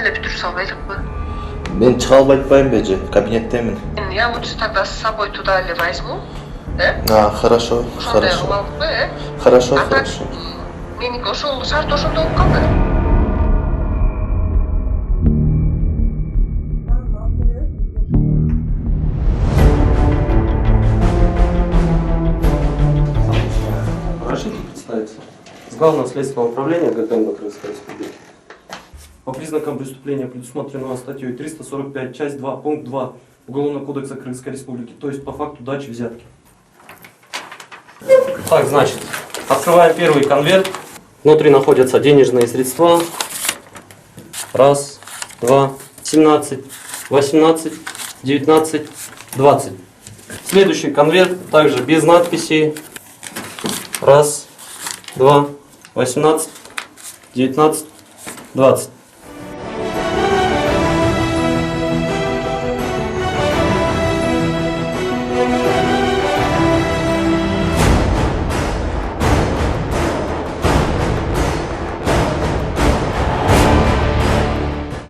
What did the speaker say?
деп туруп салбайлык бы? Мен чыга албай атпайбын беже, кабинеттемин. Я лучше тогда с собой туда ли возьму, Хорошо, ошондой хорошо. кылалыкпы, Хорошо, А так, хорошо. меники ошол шарт ошондо болуп калды. Разрешите представиться? С Главного следственного управления ГКНБ Крымской Республики. По признакам преступления, предусмотренного статьей 345, часть 2, пункт 2 Уголовного кодекса Крымской Республики, то есть по факту дачи взятки. Так, значит, открываем первый конверт. Внутри находятся денежные средства. Раз, два, 17, 18, 19, 20. Следующий конверт также без надписей. Раз, два, 18, 19, 20.